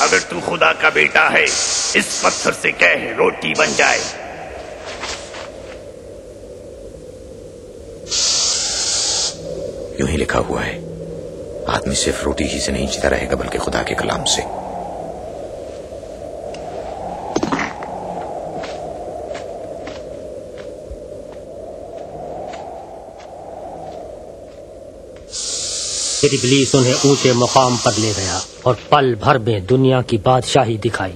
अगर तू खुदा का बेटा है, इस पत्थर से कह रोटी बन जाए। यूं ही लिखा हुआ है, आदमी सिर्फ रोटी ही से नहीं जीता रहेगा बल्कि खुदा के कलाम से। फिर इब्लीस उन्हें ऊंचे मुकाम पर ले गया और पल भर में दुनिया की बादशाही दिखाई।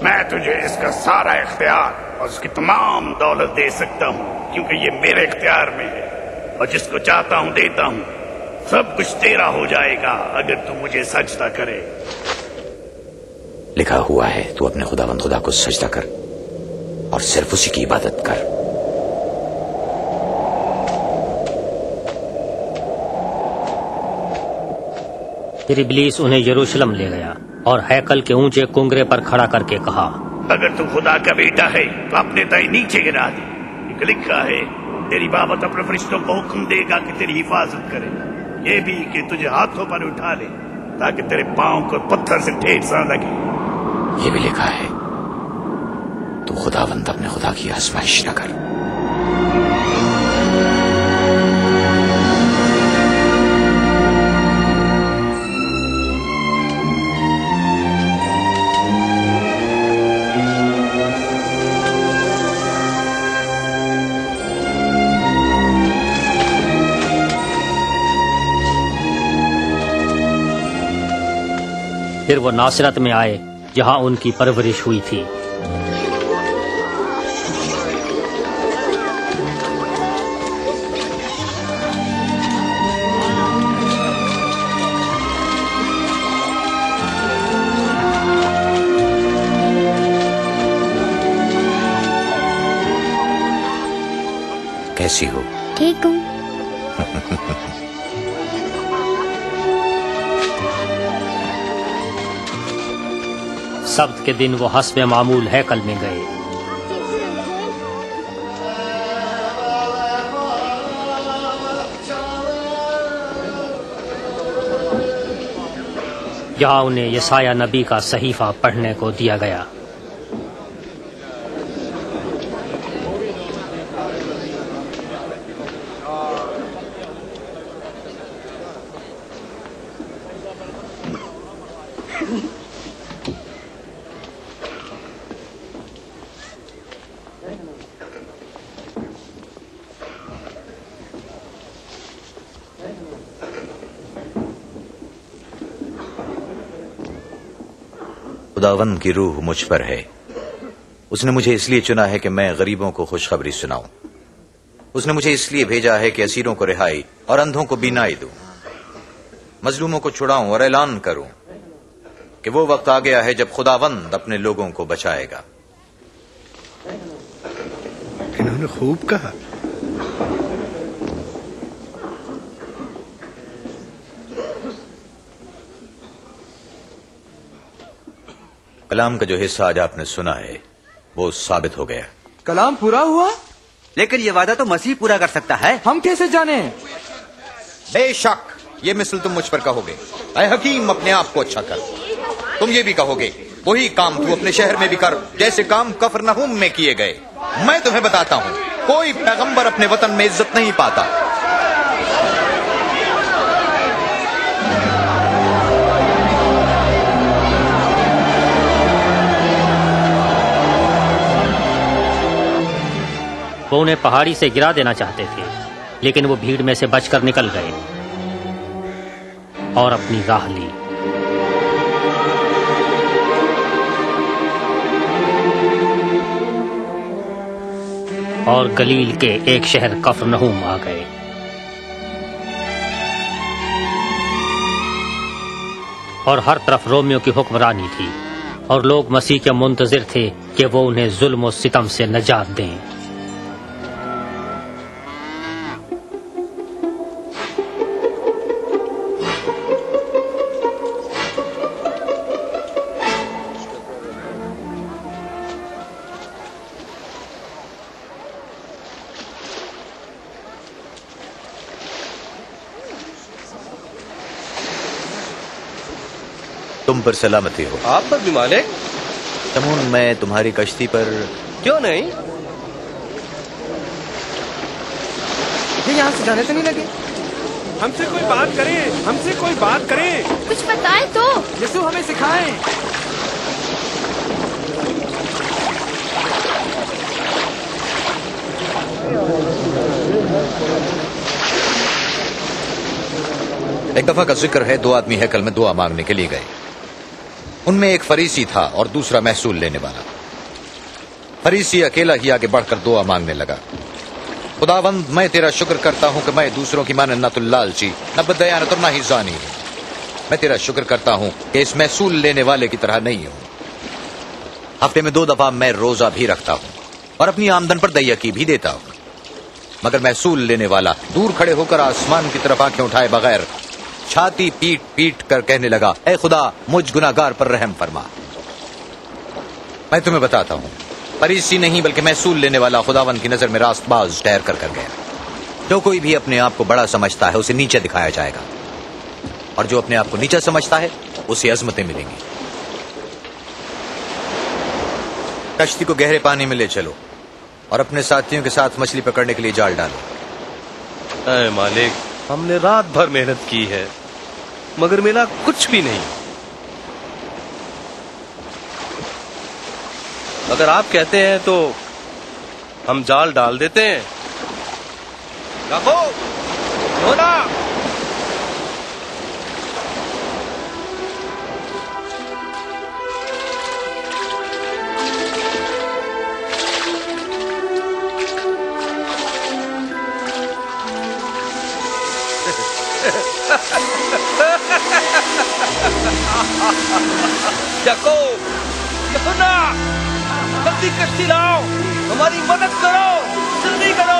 मैं तुझे इसका सारा इख्तियार और उसकी तमाम दौलत दे सकता हूँ, क्योंकि ये मेरे इख्तियार में है, और जिसको चाहता हूँ देता हूँ। सब कुछ तेरा हो जाएगा अगर तू मुझे सजदा करे। लिखा हुआ है, तू अपने खुदावंद खुदा को सजदा कर और सिर्फ उसी की इबादत कर। फिर इब्लीस उन्हें यरूशलेम ले गया और हैकल के ऊंचे कुंगरे पर खड़ा करके कहा, अगर तू खुदा का बेटा है तो अपने दाएं नीचे गिरा दे। लिखा है, तेरी बाबत अपने फरिश्तों को हुक्म देगा कि तेरी हिफाजत करे, ये भी कि तुझे हाथों पर उठा ले ताकि तेरे पांव को पत्थर से ठेस न लगे। ये भी लिखा है, तू खुदावंद अपने खुदा की आजमाइश न कर। फिर वो नासरत में आए जहां उनकी परवरिश हुई थी। कैसी हो? ठीक हूँ। सब्त के दिन वो हस्बे मामूल हैकल में गए। यहाँ उन्हें यसाया नबी का सहीफा पढ़ने को दिया गया। खुदावंद की रूह मुझ पर है। उसने मुझे इसलिए चुना है कि मैं गरीबों को खुशखबरी सुनाऊं। उसने मुझे इसलिए भेजा है कि असीरों को रिहाई और अंधों को बीनाई दूं, मजलूमों को छुड़ाऊं और ऐलान करूं कि वो वक्त आ गया है जब खुदावंद अपने लोगों को बचाएगा। इन्होंने खूब कहा। कलाम का जो हिस्सा आज आपने सुना है वो साबित हो गया। कलाम पूरा हुआ? लेकिन ये वादा तो मसीह पूरा कर सकता है। हम कैसे जाने? बेशक ये मिसल तुम मुझ पर कहोगे, ऐ हकीम अपने आप को अच्छा कर। तुम ये भी कहोगे, वही काम तू अपने शहर में भी कर जैसे काम कफरनहूम में किए गए। मैं तुम्हें बताता हूँ, कोई पैगंबर अपने वतन में इज्जत नहीं पाता। वो उन्हें पहाड़ी से गिरा देना चाहते थे, लेकिन वो भीड़ में से बचकर निकल गए और अपनी राह ली। और गलील के एक शहर कफरनहूम आ गए। और हर तरफ रोमियों की हुक्मरानी थी और लोग मसीह के मुंतजिर थे कि वो उन्हें जुल्म और सितम से नजात दें। तुम पर सलामती हो। आप पर भी मालिक। तमून, मैं तुम्हारी कश्ती पर। क्यों नहीं? ये यहाँ से जाने तो नहीं लगे? हमसे कोई बात करे, हमसे कोई बात करे। कुछ बताए तो। यीशु हमें सिखाए। एक दफा का जिक्र है, दो आदमी हैकल में दुआ मांगने के लिए गए। उनमें एक फरीसी था और दूसरा महसूल लेने वाला। फरीसी अकेला ही आगे बढ़कर दुआ मांगने लगा। खुदावंद, मैं तेरा शुक्र करता हूं कि मैं दूसरों की माने न तो लालची, न बदयानत और न ही जानी हूं। मैं तेरा शुक्र करता हूं कि इस महसूल लेने वाले की तरह नहीं हूं। हफ्ते में 2 दफा मैं रोजा भी रखता हूं और अपनी आमदन पर दय्यकी भी देता हूं। मगर महसूल लेने वाला दूर खड़े होकर आसमान की तरफ आंखें उठाए बगैर छाती पीट पीट कर कहने लगा, ऐ खुदा, मुझ गुनाहगार पर रहम फरमा। मैं तुम्हें बताता हूं, फरीसी नहीं बल्कि महसूल लेने वाला खुदावंद की नजर में रास्तबाज ठहर कर गया। जो कोई भी अपने आप को बड़ा समझता है उसे नीचे दिखाया जाएगा, और जो अपने आप को नीचा समझता है उसे अजमतें मिलेंगी। कश्ती को गहरे पानी में ले चलो और अपने साथियों के साथ मछली पकड़ने के लिए जाल डालो। ऐ मालिक, हमने रात भर मेहनत की है मगर मिला कुछ भी नहीं। अगर आप कहते हैं तो हम जाल डाल देते हैं। रखो होना। याकूब, यूहन्ना, जल्दी कश्ती लाओ, हमारी मदद करो, जल्दी करो।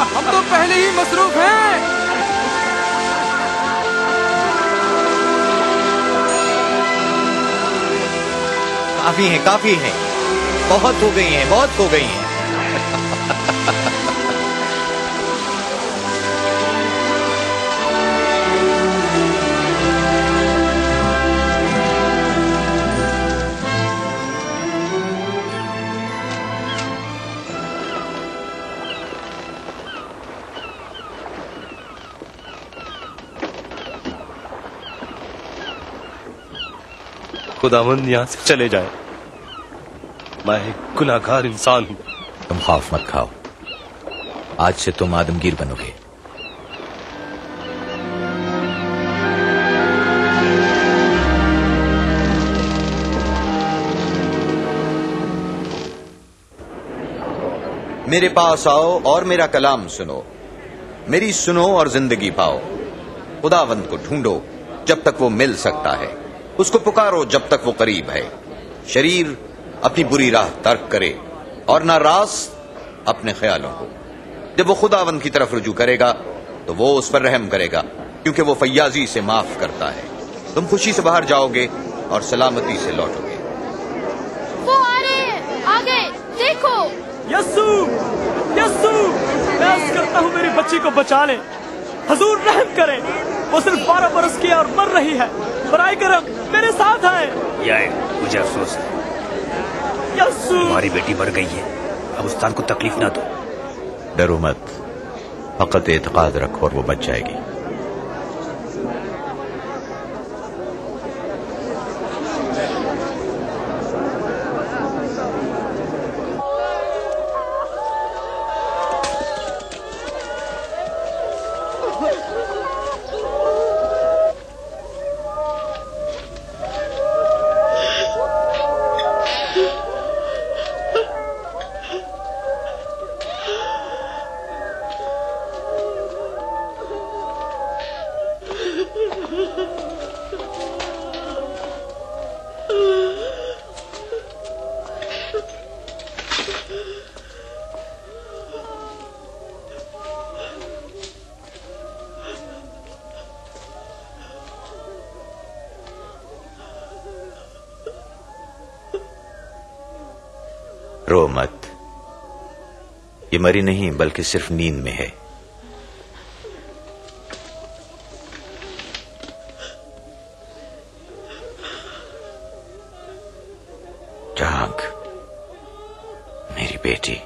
हम तो पहले ही मसरूफ हैं। काफी हैं, काफी हैं, बहुत हो गई हैं, बहुत हो गई हैं। खुदावंद यहाँ से चले जाए। मैं एक गुनाहगार इंसान हूँ। तुम खौफ मत खाओ, आज से तुम आदमगीर बनोगे। मेरे पास आओ और मेरा कलाम सुनो, मेरी सुनो और जिंदगी पाओ। खुदावंद को ढूंढो जब तक वो मिल सकता है, उसको पुकारो जब तक वो करीब है। शरीर अपनी बुरी राह तर्क करे और ना रास अपने ख्यालों को। जब वो खुदावंद की तरफ रुजू करेगा तो वो उस पर रहम करेगा, क्योंकि वो फैयाजी से माफ करता है। तुम खुशी से बाहर जाओगे और सलामती से लौटोगे। वो आ रहे हैं, आगे देखो। यस्सु, यस्सु, मैं अर्ज करता हूँ मेरी बच्ची को बचा ले। हजूर रहम करें, वो सिर्फ 12 बरस की है और मर रही है। बराए करम मेरे साथ है। यार, मुझे अफसोस है, यस्सु, तुम्हारी बेटी मर गई है। अब उस्ताद को तकलीफ ना दो। डरो मत, फकत एतकाद रखो और वो बच जाएगी। रो मत, ये मरी नहीं बल्कि सिर्फ नींद में है। बेटी।